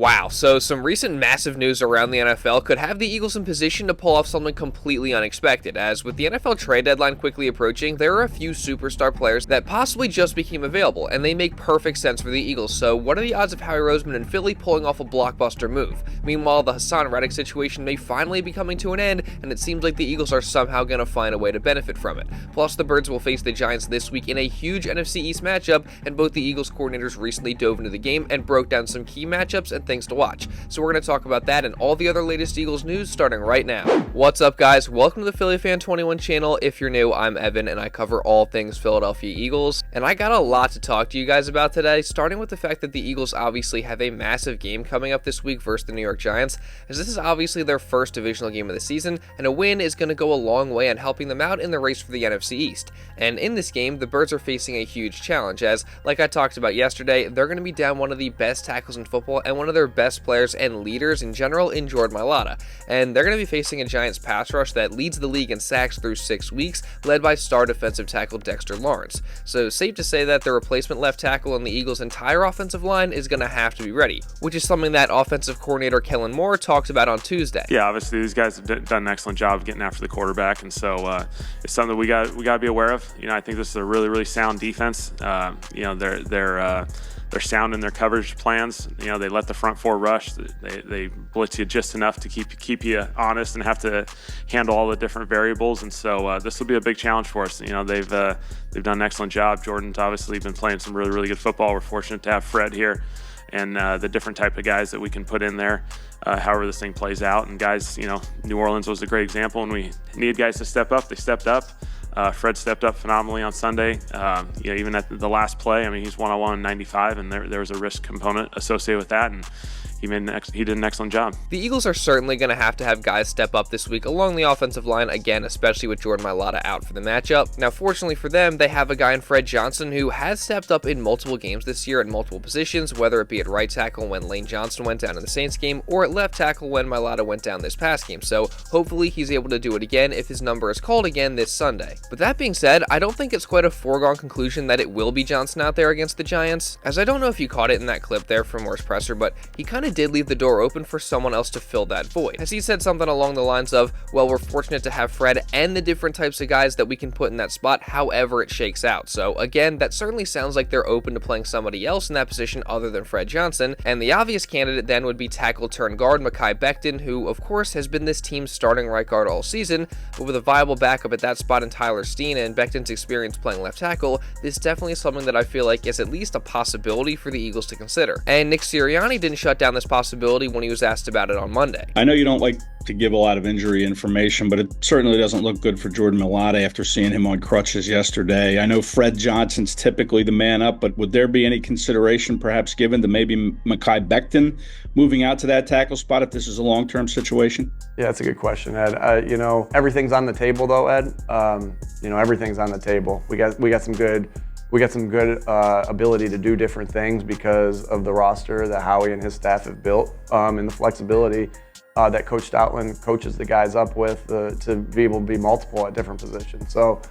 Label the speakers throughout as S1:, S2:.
S1: Wow, so some recent massive news around the NFL could have the Eagles in position to pull off something completely unexpected, as with the NFL trade deadline quickly approaching, there are a few superstar players that possibly just became available, and they make perfect sense for the Eagles. So what are the odds of Howie Roseman and Philly pulling off a blockbuster move? Meanwhile, the Haason Reddick situation may finally be coming to an end, and it seems like the Eagles are somehow going to find a way to benefit from it. Plus, the Birds will face the Giants this week in a huge NFC East matchup, and both the Eagles coordinators recently dove into the game and broke down some key matchups and things to watch. So we're going to talk about that and all the other latest Eagles news starting right now. What's up, guys? Welcome to the Philly Fan 21 channel. If you're new, I'm Evan and I cover all things Philadelphia Eagles. And I got a lot to talk to you guys about today, starting with the fact that the Eagles obviously have a massive game coming up this week versus the New York Giants, as this is obviously their first divisional game of the season, and a win is going to go a long way in helping them out in the race for the NFC East. And in this game, the Birds are facing a huge challenge, as, like I talked about yesterday, they're going to be down one of the best tackles in football and one of their best players and leaders in general in Jordan Mailata. And they're going to be facing a Giants pass rush that leads the league in sacks through 6 weeks, led by star defensive tackle Dexter Lawrence. So safe to say that the replacement left tackle on the Eagles' entire offensive line is going to have to be ready, which is something that offensive coordinator Kellen Moore talked about on Tuesday.
S2: Yeah, obviously these guys have done an excellent job of getting after the quarterback, and so it's something we got to be aware of. I think this is a really sound defense. They're sound in their coverage plans. They let the front four rush. They blitz you just enough to keep you honest and have to handle all the different variables. And so this will be a big challenge for us. They've done an excellent job. Jordan's obviously been playing some really good football. We're fortunate to have Fred here and the different type of guys that we can put in there, however this thing plays out. And guys, New Orleans was a great example. When we needed guys to step up, they stepped up. Fred stepped up phenomenally on Sunday. Even at the last play, he's one-on-one 95, and there was a risk component associated with that, and he did an excellent job.
S1: The Eagles are certainly going to have guys step up this week along the offensive line, again, especially with Jordan Mailata out for the matchup. Now, fortunately for them, they have a guy in Fred Johnson who has stepped up in multiple games this year at multiple positions, whether it be at right tackle when Lane Johnson went down in the Saints game, or at left tackle when Mailata went down this past game. So hopefully he's able to do it again if his number is called again this Sunday. But that being said, I don't think it's quite a foregone conclusion that it will be Johnson out there against the Giants, as I don't know if you caught it in that clip there from Moore's presser, but he kind of did leave the door open for someone else to fill that void, as he said something along the lines of, well, we're fortunate to have Fred and the different types of guys that we can put in that spot however it shakes out. So again, that certainly sounds like they're open to playing somebody else in that position other than Fred Johnson, and the obvious candidate then would be tackle turn guard Mekhi Becton, who of course has been this team's starting right guard all season, but with a viable backup at that spot in Tyler Steen and Becton's experience playing left tackle, this definitely is something that I feel like is at least a possibility for the Eagles to consider. And Nick Sirianni didn't shut down this possibility when he was asked about it on Monday.
S3: I know you don't like to give a lot of injury information, but it certainly doesn't look good for Jordan Mailata after seeing him on crutches yesterday. I know Fred Johnson's typically the man up, but would there be any consideration perhaps given to maybe Mekhi Becton moving out to that tackle spot if this is a long-term situation?
S4: Yeah, that's a good question, Ed. Everything's on the table though, Ed. Everything's on the table. We got some good ability to do different things because of the roster that Howie and his staff have built, and the flexibility that Coach Stoutland coaches the guys up with to be able to be multiple at different positions. So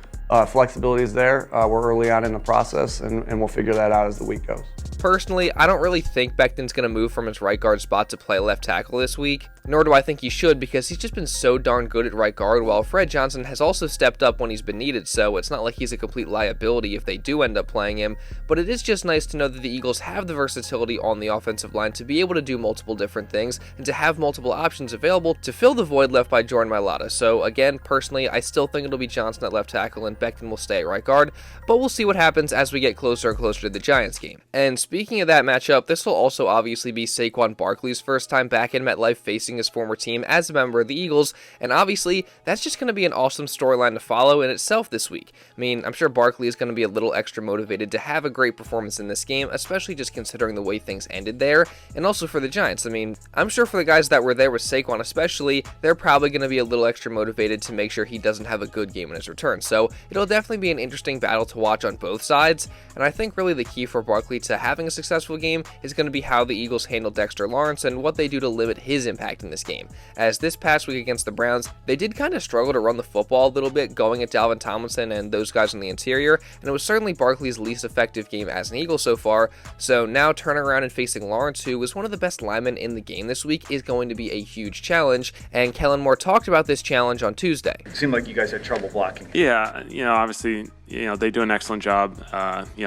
S4: flexibility is there. We're early on in the process, and we'll figure that out as the week goes.
S1: Personally, I don't really think Becton's going to move from his right guard spot to play left tackle this week, nor do I think he should, because he's just been so darn good at right guard, while Fred Johnson has also stepped up when he's been needed, so it's not like he's a complete liability if they do end up playing him. But it is just nice to know that the Eagles have the versatility on the offensive line to be able to do multiple different things and to have multiple options available to fill the void left by Jordan Mailata. So again, personally, I still think it'll be Johnson at left tackle and Becton will stay at right guard, but we'll see what happens as we get closer and closer to the Giants game. And speaking of that matchup, this will also obviously be Saquon Barkley's first time back in MetLife facing his former team as a member of the Eagles, and obviously that's just going to be an awesome storyline to follow in itself this week. I'm sure Barkley is going to be a little extra motivated to have a great performance in this game, especially just considering the way things ended there, and also for the Giants. I'm sure for the guys that were there with Saquon especially, they're probably going to be a little extra motivated to make sure he doesn't have a good game in his return. So it'll definitely be an interesting battle to watch on both sides, and I think really the key for Barkley to having a successful game is going to be how the Eagles handle Dexter Lawrence and what they do to limit his impact in this game. As this past week against the Browns, they did kind of struggle to run the football a little bit going at Dalvin Tomlinson and those guys on the interior, and it was certainly Barkley's least effective game as an Eagle so far. So now turning around and facing Lawrence, who was one of the best linemen in the game this week, is going to be a huge challenge, and Kellen Moore talked about this challenge on Tuesday.
S5: It seemed like you guys had trouble blocking.
S2: Yeah, obviously, they do an excellent job,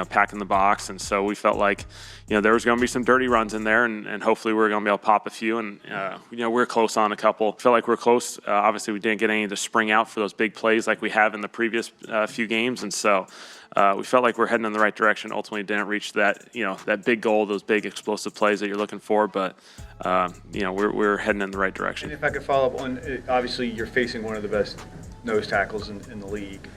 S2: packing the box, and so we felt like, there was going to be some dirty runs in there, and hopefully we were going to be able to pop a few, and, we're close on a couple. Felt like we're close. Obviously, we didn't get any to spring out for those big plays like we have in the previous few games, and so we felt like we're heading in the right direction. Ultimately, didn't reach that, that big goal, those big explosive plays that you're looking for, but, we're heading in the right direction.
S5: And if I could follow up on, obviously, you're facing one of the best nose tackles in the league.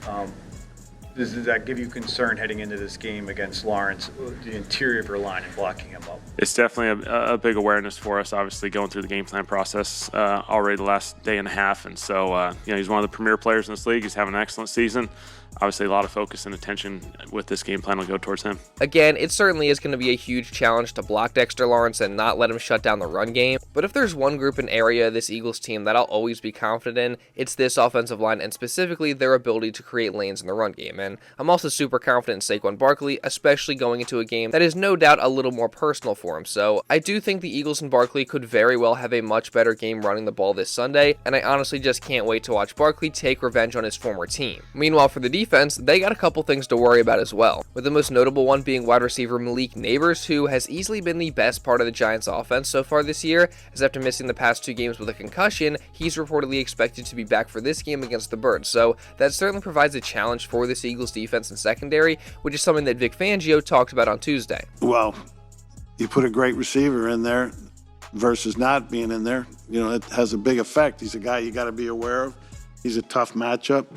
S5: Does that give you concern heading into this game against Lawrence, the interior of your line and blocking him up?
S2: It's definitely a big awareness for us, obviously, going through the game plan process already the last day and a half. And so, he's one of the premier players in this league. He's having an excellent season. Obviously, a lot of focus and attention with this game plan will go towards him.
S1: Again, it certainly is going to be a huge challenge to block Dexter Lawrence and not let him shut down the run game. But if there's one group and area of this Eagles team that I'll always be confident in, it's this offensive line, and specifically their ability to create lanes in the run game. And I'm also super confident in Saquon Barkley, especially going into a game that is no doubt a little more personal for him. So I do think the Eagles and Barkley could very well have a much better game running the ball this Sunday, and I honestly just can't wait to watch Barkley take revenge on his former team. Meanwhile, for the defense, they got a couple things to worry about as well, with the most notable one being wide receiver Malik Nabers, who has easily been the best part of the Giants offense so far this year, as after missing the past 2 games with a concussion, he's reportedly expected to be back for this game against the Birds. So that certainly provides a challenge for this Eagles defense and secondary, which is something that Vic Fangio talked about on Tuesday.
S6: Well, you put a great receiver in there versus not being in there, it has a big effect. He's a guy you got to be aware of. He's a tough matchup.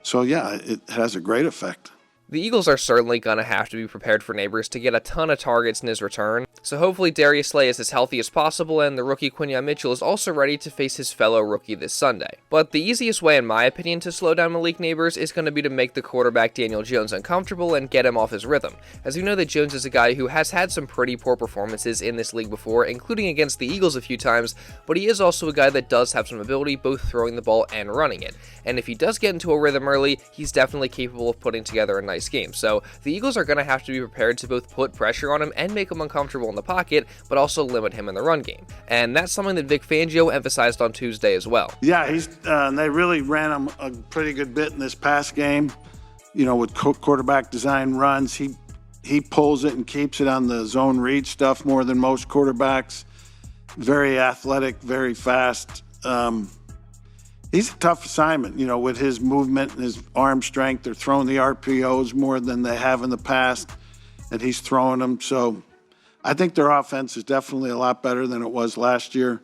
S6: So, yeah, it has a great effect.
S1: The Eagles are certainly going to have to be prepared for Nabers to get a ton of targets in his return, so hopefully Darius Slay is as healthy as possible, and the rookie Quinyon Mitchell is also ready to face his fellow rookie this Sunday. But the easiest way, in my opinion, to slow down Malik Nabers is going to be to make the quarterback Daniel Jones uncomfortable and get him off his rhythm, as we know that Jones is a guy who has had some pretty poor performances in this league before, including against the Eagles a few times, but he is also a guy that does have some ability both throwing the ball and running it, and if he does get into a rhythm early, he's definitely capable of putting together a nice game. So the Eagles are going to have to be prepared to both put pressure on him and make him uncomfortable in the pocket, but also limit him in the run game. And that's something that Vic Fangio emphasized on Tuesday as well.
S6: Yeah, they really ran him a pretty good bit in this past game. With quarterback design runs, he pulls it and keeps it on the zone read stuff more than most quarterbacks. Very athletic, very fast. He's a tough assignment, with his movement and his arm strength. They're throwing the RPOs more than they have in the past, and he's throwing them. So I think their offense is definitely a lot better than it was last year,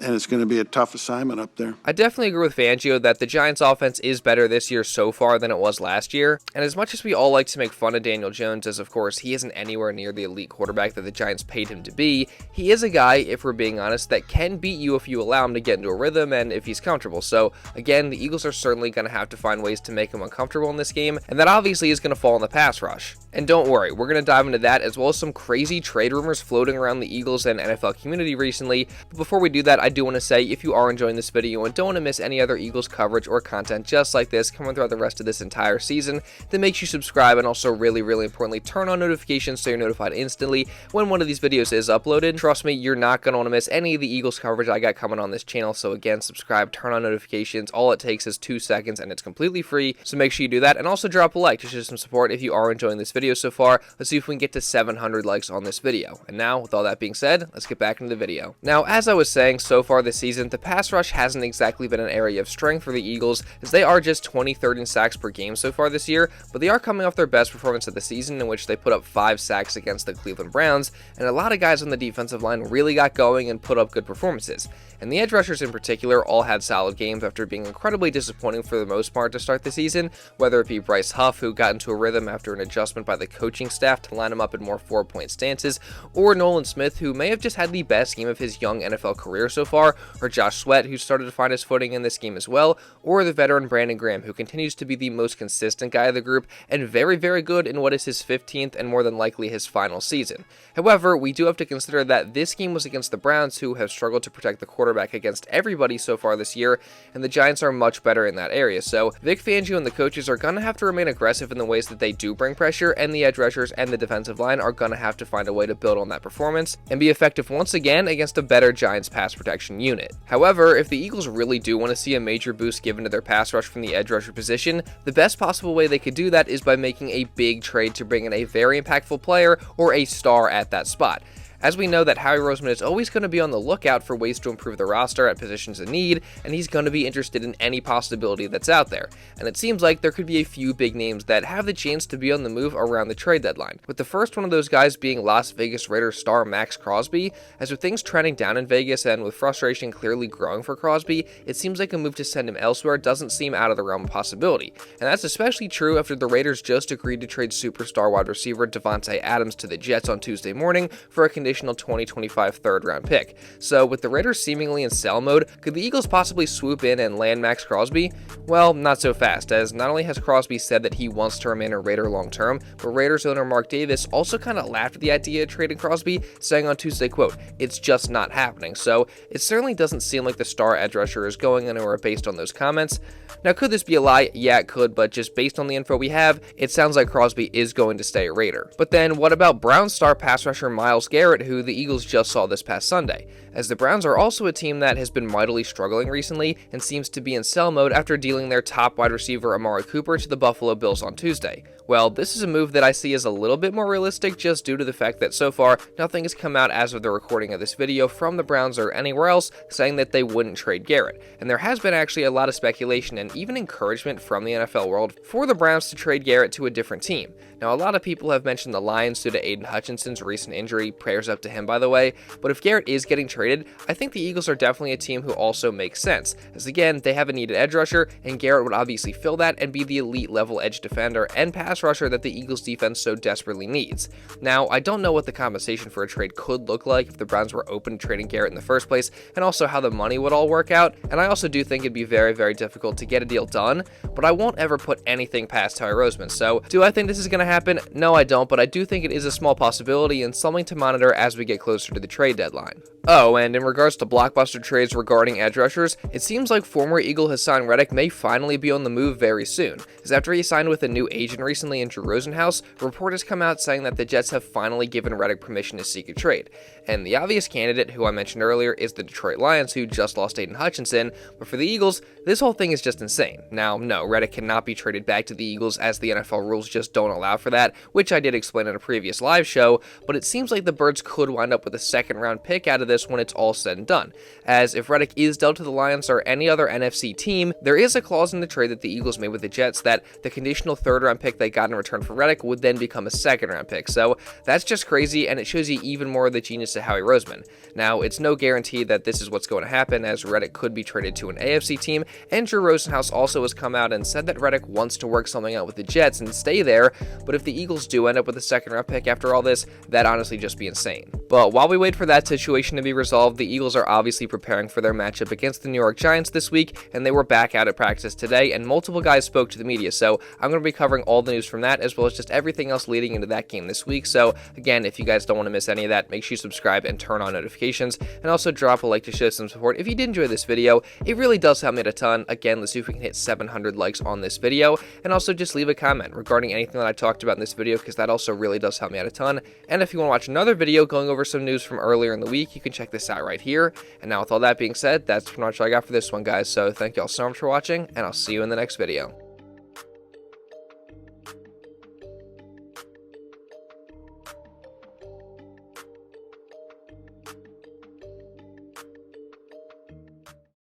S6: and it's going to be a tough assignment up there.
S1: I definitely agree with Fangio that the Giants' offense is better this year so far than it was last year, and as much as we all like to make fun of Daniel Jones, as of course he isn't anywhere near the elite quarterback that the Giants paid him to be, he is a guy, if we're being honest, that can beat you if you allow him to get into a rhythm and if he's comfortable. So again, the Eagles are certainly going to have to find ways to make him uncomfortable in this game, and that obviously is going to fall in the pass rush. And don't worry, we're going to dive into that as well as some crazy trade rumors floating around the Eagles and NFL community recently. But before we do that, I do want to say, if you are enjoying this video and don't want to miss any other Eagles coverage or content just like this coming throughout the rest of this entire season, then make sure you subscribe, and also really importantly, turn on notifications so you're notified instantly when one of these videos is uploaded. Trust me, you're not going to want to miss any of the Eagles coverage I got coming on this channel. So again, subscribe, turn on notifications. All it takes is 2 seconds and it's completely free. So make sure you do that, and also drop a like to show some support if you are enjoying this video so far. Let's see if we can get to 700 likes on this video. And now, with all that being said, let's get back into the video. Now, as I was saying, so far this season, the pass rush hasn't exactly been an area of strength for the Eagles, as they are just 23rd in sacks per game so far this year, but they are coming off their best performance of the season, in which they put up 5 sacks against the Cleveland Browns, and a lot of guys on the defensive line really got going and put up good performances. And the edge rushers in particular all had solid games after being incredibly disappointing for the most part to start the season, whether it be Bryce Huff, who got into a rhythm after an adjustment by the coaching staff to line him up in more 4-point stances, or Nolan Smith, who may have just had the best game of his young NFL career so so far, or Josh Sweat, who started to find his footing in this game as well, or the veteran Brandon Graham, who continues to be the most consistent guy of the group and very, very good in what is his 15th and more than likely his final season. However, we do have to consider that this game was against the Browns, who have struggled to protect the quarterback against everybody so far this year, and the Giants are much better in that area. So Vic Fangio and the coaches are going to have to remain aggressive in the ways that they do bring pressure, and the edge rushers and the defensive line are going to have to find a way to build on that performance and be effective once again against a better Giants pass protection unit. However, if the Eagles really do want to see a major boost given to their pass rush from the edge rusher position, the best possible way they could do that is by making a big trade to bring in a very impactful player or a star at that spot. As we know that Howie Roseman is always going to be on the lookout for ways to improve the roster at positions of need, and he's going to be interested in any possibility that's out there. And it seems like there could be a few big names that have the chance to be on the move around the trade deadline, with the first one of those guys being Las Vegas Raiders star Maxx Crosby. As with things trending down in Vegas and with frustration clearly growing for Crosby, it seems like a move to send him elsewhere doesn't seem out of the realm of possibility. And that's especially true after the Raiders just agreed to trade superstar wide receiver Davante Adams to the Jets on Tuesday morning for a conditional 2025 third-round pick. So with the Raiders seemingly in sell mode, could the Eagles possibly swoop in and land Maxx Crosby? Well, not so fast, as not only has Crosby said that he wants to remain a Raider long-term, but Raiders owner Mark Davis also kind of laughed at the idea of trading Crosby, saying on Tuesday, quote, "It's just not happening." So it certainly doesn't seem like the star edge rusher is going anywhere based on those comments. Now, could this be a lie? Yeah, it could, but just based on the info we have, it sounds like Crosby is going to stay a Raider. But then what about Browns star pass rusher Myles Garrett, who the Eagles just saw this past Sunday, as the Browns are also a team that has been mightily struggling recently and seems to be in sell mode after dealing their top wide receiver Amari Cooper to the Buffalo Bills on Tuesday. Well, this is a move that I see as a little bit more realistic just due to the fact that so far, nothing has come out as of the recording of this video from the Browns or anywhere else saying that they wouldn't trade Garrett. And there has been actually a lot of speculation and even encouragement from the NFL world for the Browns to trade Garrett to a different team. Now, a lot of people have mentioned the Lions due to Aiden Hutchinson's recent injury, prayers up to him by the way, but if Garrett is getting traded, I think the Eagles are definitely a team who also makes sense, as again, they have a needed edge rusher, and Garrett would obviously fill that and be the elite level edge defender and pass rusher that the Eagles defense so desperately needs. Now, I don't know what the compensation for a trade could look like if the Browns were open to trading Garrett in the first place, and also how the money would all work out, and I also do think it'd be very, very difficult to get a deal done, but I won't ever put anything past Howie Roseman. So, do I think this is going to happen? No, I don't, but I do think it is a small possibility and something to monitor as we get closer to the trade deadline. Oh, and in regards to blockbuster trades regarding edge rushers, it seems like former Eagle Haason Reddick may finally be on the move very soon, as after he signed with a new agent recently in Drew Rosenhaus, a report has come out saying that the Jets have finally given Reddick permission to seek a trade. And the obvious candidate, who I mentioned earlier, is the Detroit Lions, who just lost Aiden Hutchinson, but for the Eagles, this whole thing is just insane. Now, no, Reddick cannot be traded back to the Eagles as the NFL rules just don't allow for that, which I did explain in a previous live show, but it seems like the Birds could wind up with a second-round pick out of this when it's all said and done, as if Reddick is dealt to the Lions or any other NFC team, there is a clause in the trade that the Eagles made with the Jets that the conditional third-round pick they got in return for Reddick would then become a second-round pick, so that's just crazy, and it shows you even more of the genius of Howie Roseman. Now, it's no guarantee that this is what's going to happen, as Reddick could be traded to an AFC team, and Drew Rosenhaus also has come out and said that Reddick wants to work something out with the Jets and stay there, but if the Eagles do end up with a second-round pick after all this, that'd honestly just be insane. But while we wait for that situation to be resolved, the Eagles are obviously preparing for their matchup against the New York Giants this week, and they were back out at practice today, and multiple guys spoke to the media, so I'm going to be covering all the news from that, as well as just everything else leading into that game this week. So again, if you guys don't want to miss any of that, make sure you subscribe and turn on notifications, and also drop a like to show some support. If you did enjoy this video, it really does help me out a ton. Again, let's see if we can hit 700 likes on this video, and also just leave a comment regarding anything that I talked about in this video, because that also really does help me out a ton. And if you want to watch another video going over some news from earlier in the week, you can check this out right here. And now with all that being said, that's pretty much all I got for this one, guys. So thank you all so much for watching, and I'll see you in the next video.